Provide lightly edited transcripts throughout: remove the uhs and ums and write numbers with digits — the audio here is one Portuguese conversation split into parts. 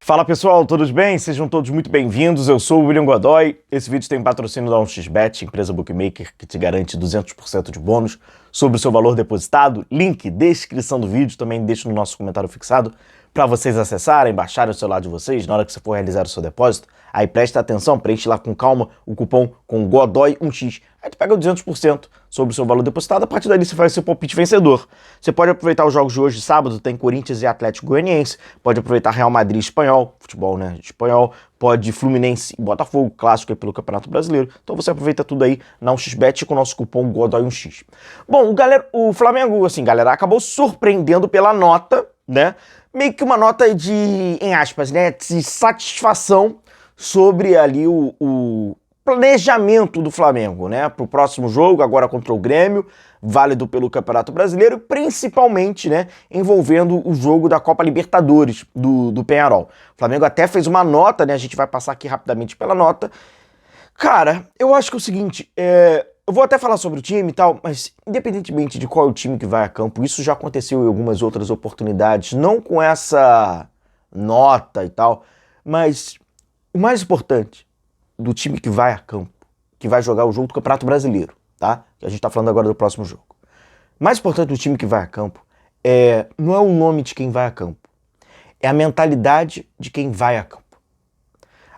Fala pessoal, todos bem? Sejam todos muito bem-vindos, eu sou o William Godoy. Esse vídeo tem patrocínio da 1xBet, empresa bookmaker que te garante 200% de bônus sobre o seu valor depositado. Link, descrição do vídeo, também deixo no nosso comentário fixado para vocês acessarem, baixarem o celular de vocês na hora que você for realizar o seu depósito. Aí presta atenção, preenche lá com calma o cupom com Godoy1x. Aí tu pega 200% sobre o seu valor depositado, a partir dali você faz seu palpite vencedor. Você pode aproveitar os jogos de hoje, sábado, tem Corinthians e Atlético Goianiense, pode aproveitar Real Madrid e Espanhol, futebol, né, espanhol, pode Fluminense e Botafogo, clássico aí pelo Campeonato Brasileiro. Então você aproveita tudo aí na 1xBet com o nosso cupom Godoy1x. Bom, o Flamengo, assim, galera, acabou surpreendendo pela nota, né, meio que uma nota em aspas, né, de satisfação sobre ali o planejamento do Flamengo, né, para o próximo jogo, agora contra o Grêmio, válido pelo Campeonato Brasileiro, principalmente, né, envolvendo o jogo da Copa Libertadores do Peñarol. O Flamengo até fez uma nota, né, a gente vai passar aqui rapidamente pela nota. Cara, eu acho que é o seguinte, eu vou até falar sobre o time e tal, mas independentemente de qual é o time que vai a campo, isso já aconteceu em algumas outras oportunidades, não com essa nota e tal, mas o mais importante do time que vai a campo, que vai jogar o jogo do Campeonato Brasileiro, tá? Que a gente tá falando agora do próximo jogo. O mais importante do time que vai a campo não é o nome de quem vai a campo, é a mentalidade de quem vai a campo.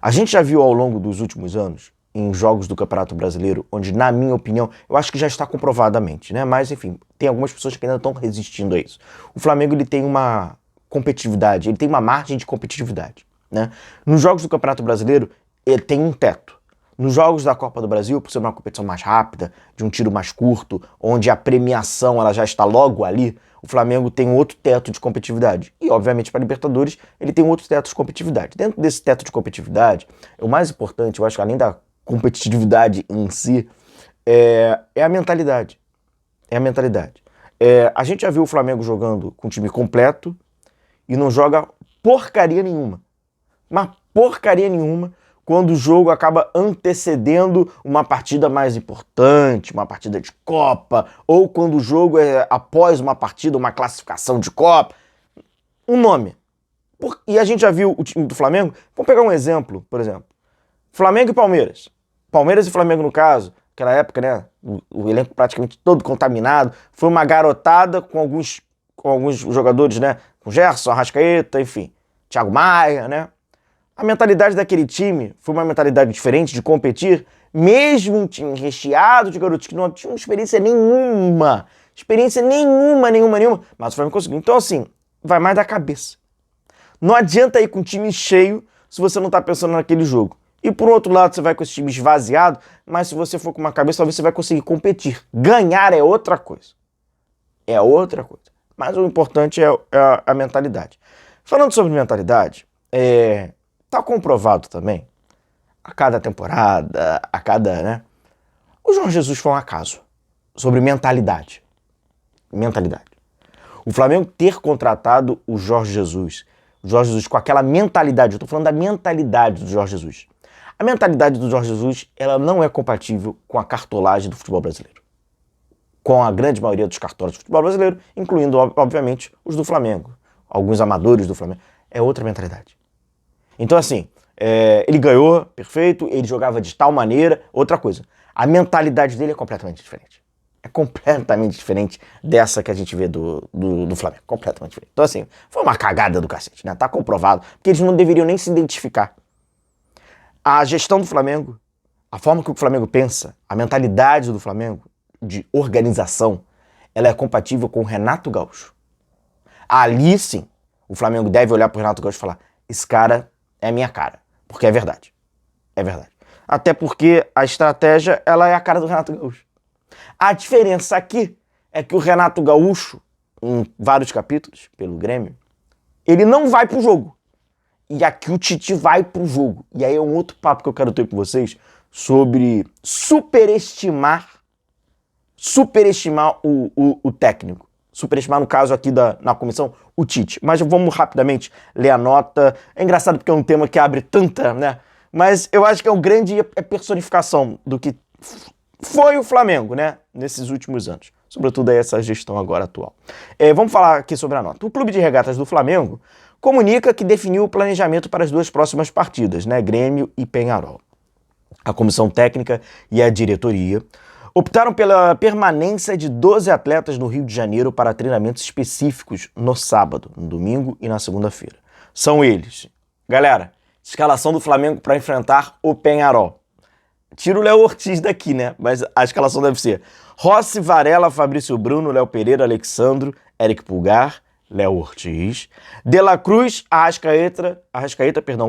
A gente já viu ao longo dos últimos anos, em jogos do Campeonato Brasileiro, onde, na minha opinião, eu acho que já está comprovadamente, né? Mas, enfim, tem algumas pessoas que ainda estão resistindo a isso. O Flamengo, ele tem uma competitividade, ele tem uma margem de competitividade, né? Nos jogos do Campeonato Brasileiro, ele tem um teto. Nos jogos da Copa do Brasil, por ser uma competição mais rápida, de um tiro mais curto, onde a premiação ela já está logo ali, o Flamengo tem um outro teto de competitividade. E, obviamente, para a Libertadores, ele tem um outro teto de competitividade. Dentro desse teto de competitividade, o mais importante, eu acho que além da competitividade em si, é a mentalidade. É a mentalidade. A gente já viu o Flamengo jogando com um time completo e não joga porcaria nenhuma. Mas porcaria nenhuma quando o jogo acaba antecedendo uma partida mais importante, uma partida de Copa, ou quando o jogo é após uma partida, uma classificação de Copa. Um nome. E a gente já viu o time do Flamengo. Vamos pegar um exemplo, por exemplo. Flamengo e Palmeiras. Palmeiras e Flamengo, no caso, aquela época, né? O elenco praticamente todo contaminado. Foi uma garotada com alguns jogadores, né? Com Gerson, Arrascaeta, enfim. Thiago Maia, né? A mentalidade daquele time foi uma mentalidade diferente de competir, mesmo um time recheado de garotos que não tinham experiência nenhuma. Experiência nenhuma. Mas o Flamengo conseguiu. Então, assim, vai mais da cabeça. Não adianta ir com o time cheio se você não tá pensando naquele jogo. E por outro lado, você vai com esse time esvaziado, mas se você for com uma cabeça, talvez você vai conseguir competir. Ganhar é outra coisa. É outra coisa. Mas o importante é a mentalidade. Falando sobre mentalidade, tá comprovado também, a cada temporada, né? O Jorge Jesus foi um acaso sobre mentalidade. Mentalidade. O Flamengo ter contratado o Jorge Jesus com aquela mentalidade, eu tô falando da mentalidade do Jorge Jesus. A mentalidade do Jorge Jesus, ela não é compatível com a cartolagem do futebol brasileiro. Com a grande maioria dos cartórios do futebol brasileiro, incluindo, obviamente, os do Flamengo. Alguns amadores do Flamengo. É outra mentalidade. Então, assim, ele ganhou, perfeito, ele jogava de tal maneira, outra coisa. A mentalidade dele é completamente diferente. É completamente diferente dessa que a gente vê do Flamengo. Completamente diferente. Então, assim, foi uma cagada do cacete, né? Tá comprovado. Porque eles não deveriam nem se identificar. A gestão do Flamengo, a forma que o Flamengo pensa, a mentalidade do Flamengo de organização, ela é compatível com o Renato Gaúcho. Ali, sim, o Flamengo deve olhar pro Renato Gaúcho e falar: esse cara é a minha cara. Porque é verdade. É verdade. Até porque a estratégia, ela é a cara do Renato Gaúcho. A diferença aqui é que o Renato Gaúcho, em vários capítulos, pelo Grêmio, ele não vai pro jogo. E aqui o Tite vai pro jogo. E aí é um outro papo que eu quero ter com vocês sobre superestimar o técnico. Superestimar, no caso aqui na comissão, o Tite. Mas vamos rapidamente ler a nota. É engraçado porque é um tema que abre tanta, né? Mas eu acho que é uma grande personificação do que foi o Flamengo, né? Nesses últimos anos. sobretudo aí essa gestão agora atual. Vamos falar aqui sobre a nota. O Clube de Regatas do Flamengo comunica que definiu o planejamento para as duas próximas partidas, né, Grêmio e Peñarol. A comissão técnica e a diretoria optaram pela permanência de 12 atletas no Rio de Janeiro para treinamentos específicos no sábado, no domingo e na segunda-feira. São eles. Galera, escalação do Flamengo para enfrentar o Peñarol. Tira o Léo Ortiz daqui, né? Mas a escalação deve ser Rossi, Varela, Fabrício Bruno, Léo Pereira, Alexandro, Eric Pulgar, Léo Ortiz, De La Cruz, Arrascaeta,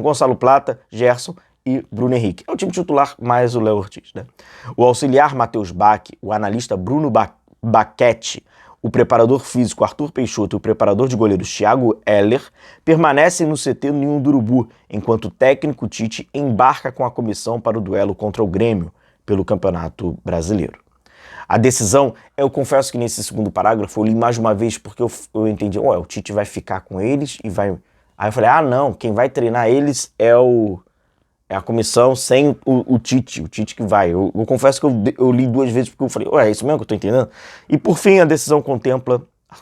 Gonçalo Plata, Gerson e Bruno Henrique. É o time titular mais o Léo Ortiz, né? O auxiliar Matheus Bach, o analista Bruno Baquete, o preparador físico Arthur Peixoto e o preparador de goleiros Thiago Heller permanecem no CT Ninho do Urubu, enquanto o técnico Tite embarca com a comissão para o duelo contra o Grêmio pelo Campeonato Brasileiro. A decisão, eu confesso que nesse segundo parágrafo eu li mais uma vez porque eu entendi, o Tite vai ficar com eles e vai... Aí eu falei, não, quem vai treinar eles é a comissão sem o Tite que vai. Eu confesso que eu li duas vezes porque eu falei, é isso mesmo que eu tô entendendo? E por fim, a decisão contempla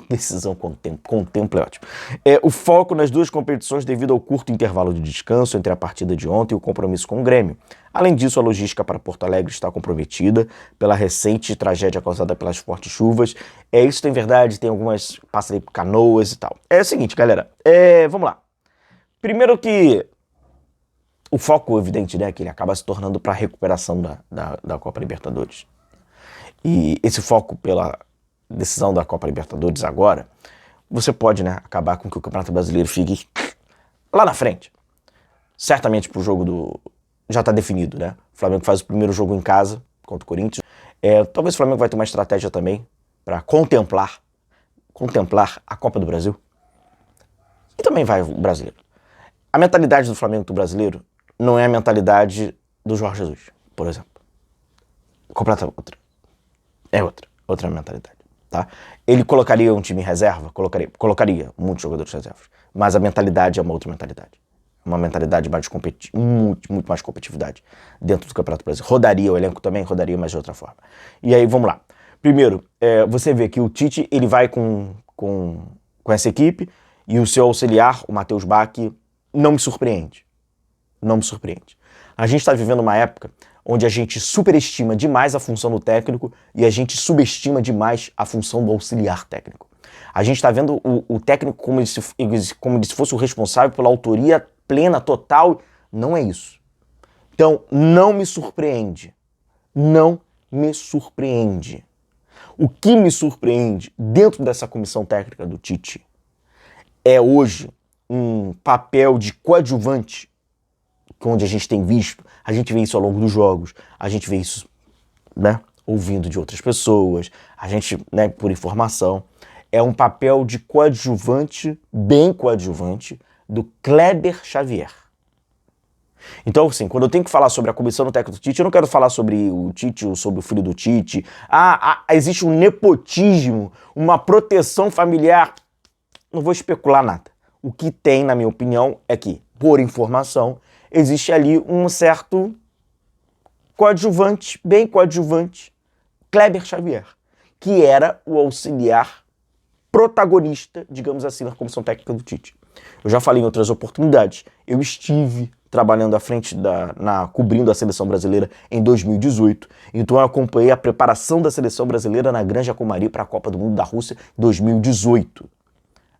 é ótimo. O foco nas duas competições devido ao curto intervalo de descanso entre a partida de ontem e o compromisso com o Grêmio. Além disso, a logística para Porto Alegre está comprometida pela recente tragédia causada pelas fortes chuvas. Isso tem verdade, tem algumas... Passa aí por Canoas e tal. É o seguinte, galera. Vamos lá. Primeiro que... O foco evidente, né, que ele acaba se tornando para a recuperação da Copa Libertadores. E esse foco pela decisão da Copa Libertadores agora, você pode, né, acabar com que o Campeonato Brasileiro fique lá na frente. Certamente pro jogo já está definido, né? O Flamengo faz o primeiro jogo em casa contra o Corinthians. Talvez o Flamengo vai ter uma estratégia também para contemplar a Copa do Brasil. E também vai o brasileiro. A mentalidade do Flamengo do brasileiro não é a mentalidade do Jorge Jesus, por exemplo. Completa outra. É outra mentalidade, tá? Ele colocaria um time em reserva? Colocaria muitos jogadores reservas. Mas a mentalidade é uma outra mentalidade. Uma mentalidade mais muito mais competitividade dentro do Campeonato Brasileiro. Rodaria o elenco também, rodaria, mas de outra forma. E aí, vamos lá. Primeiro, você vê que o Tite, ele vai com essa equipe e o seu auxiliar, o Matheus Bach, não me surpreende. Não me surpreende. A gente está vivendo uma época onde a gente superestima demais a função do técnico e a gente subestima demais a função do auxiliar técnico. A gente está vendo o técnico como se fosse o responsável pela autoria plena, total. Não é isso. Então, não me surpreende. Não me surpreende. O que me surpreende dentro dessa comissão técnica do Tite é hoje um papel de coadjuvante, onde a gente tem visto, a gente vê isso ao longo dos jogos, a gente vê isso, né, ouvindo de outras pessoas, a gente, né, por informação, é um papel de coadjuvante, bem coadjuvante, do Kleber Xavier. Então, assim, quando eu tenho que falar sobre a comissão do técnico do Tite, eu não quero falar sobre o Tite ou sobre o filho do Tite. Existe um nepotismo, uma proteção familiar. Não vou especular nada. O que tem, na minha opinião, é que, por informação, existe ali um certo coadjuvante, bem coadjuvante, Kleber Xavier, que era o auxiliar protagonista, digamos assim, na comissão técnica do Tite. Eu já falei em outras oportunidades, eu estive trabalhando à frente cobrindo a seleção brasileira em 2018, então eu acompanhei a preparação da seleção brasileira na Granja Comari para a Copa do Mundo da Rússia em 2018.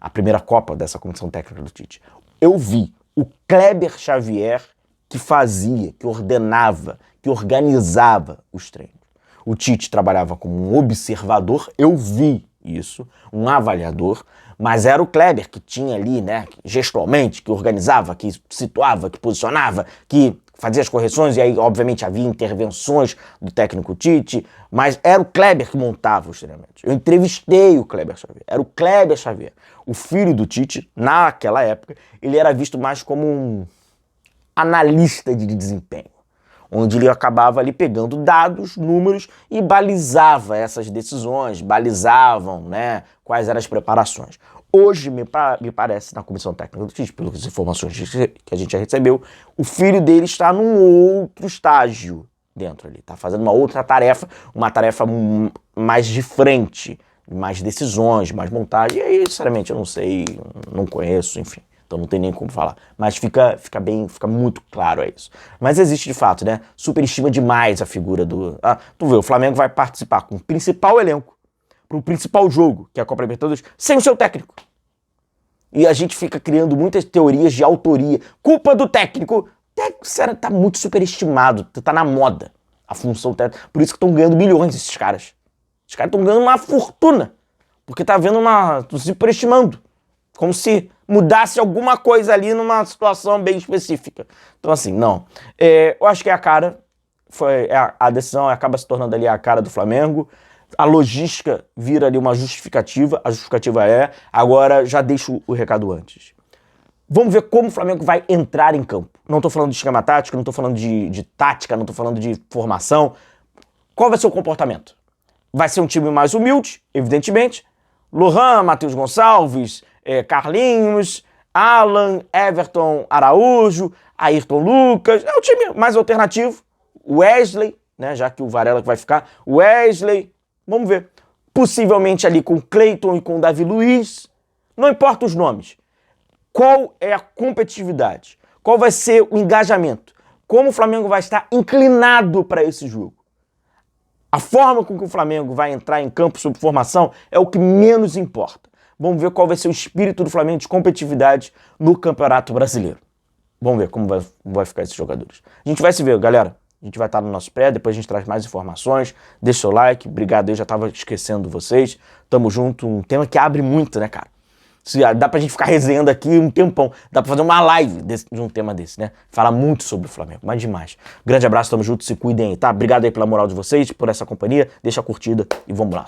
A primeira Copa dessa comissão técnica do Tite. Eu vi o Kleber Xavier que fazia, que ordenava, que organizava os treinos. O Tite trabalhava como um observador, eu vi isso, um avaliador, mas era o Kleber que tinha ali, né, gestualmente, que organizava, que situava, que posicionava, que fazia as correções, e aí, obviamente, havia intervenções do técnico Tite, mas era o Kleber que montava os treinamentos. Eu entrevistei o Kleber Xavier, era o Kleber Xavier. O filho do Tite, naquela época, ele era visto mais como um analista de desempenho, onde ele acabava ali pegando dados, números e balizava essas decisões, balizavam, né, quais eram as preparações. Hoje, me parece, na comissão técnica do Tite, pelas informações que a gente já recebeu, o filho dele está num outro estágio. dentro ali, tá fazendo uma outra tarefa, uma tarefa mais de frente, mais decisões, mais montagem, e aí, sinceramente, eu não sei, não conheço, enfim, então não tem nem como falar, mas fica muito claro isso. Mas existe de fato, né, superestima demais a figura do... tu vê, o Flamengo vai participar com o principal elenco, pro principal jogo, que é a Copa Libertadores, sem o seu técnico. E a gente fica criando muitas teorias de autoria, culpa do técnico. Sério, tá muito superestimado, tá na moda a função técnica. Por isso que estão ganhando milhões esses caras. Os caras estão ganhando uma fortuna, porque tá vendo tão se superestimando. Como se mudasse alguma coisa ali numa situação bem específica. Então assim, não. Eu acho que a cara, a decisão acaba se tornando ali a cara do Flamengo. A logística vira ali uma justificativa, a justificativa agora já deixo o recado antes. Vamos ver como o Flamengo vai entrar em campo. Não estou falando de esquema tático, não estou falando de tática, não estou falando de formação. Qual vai ser o comportamento? Vai ser um time mais humilde, evidentemente. Lohan, Matheus Gonçalves, Carlinhos, Alan, Everton Araújo, Ayrton Lucas. É um time mais alternativo. Wesley, né, já que o Varela que vai ficar. Wesley, vamos ver. Possivelmente ali com Cleiton e com Davi Luiz. Não importa os nomes. Qual é a competitividade? Qual vai ser o engajamento? Como o Flamengo vai estar inclinado para esse jogo? A forma com que o Flamengo vai entrar em campo sob formação é o que menos importa. Vamos ver qual vai ser o espírito do Flamengo de competitividade no Campeonato Brasileiro. Vamos ver como vai ficar esses jogadores. A gente vai se ver, galera. A gente vai estar no nosso pré, depois a gente traz mais informações. Deixa o like, obrigado, eu já estava esquecendo vocês. Tamo junto, um tema que abre muito, né, cara? Dá pra gente ficar resenhando aqui um tempão. Dá pra fazer uma live de um tema desse, né? Falar muito sobre o Flamengo, mas demais. Grande abraço, tamo junto, se cuidem aí, tá? Obrigado aí pela moral de vocês, por essa companhia. Deixa a curtida e vamos lá.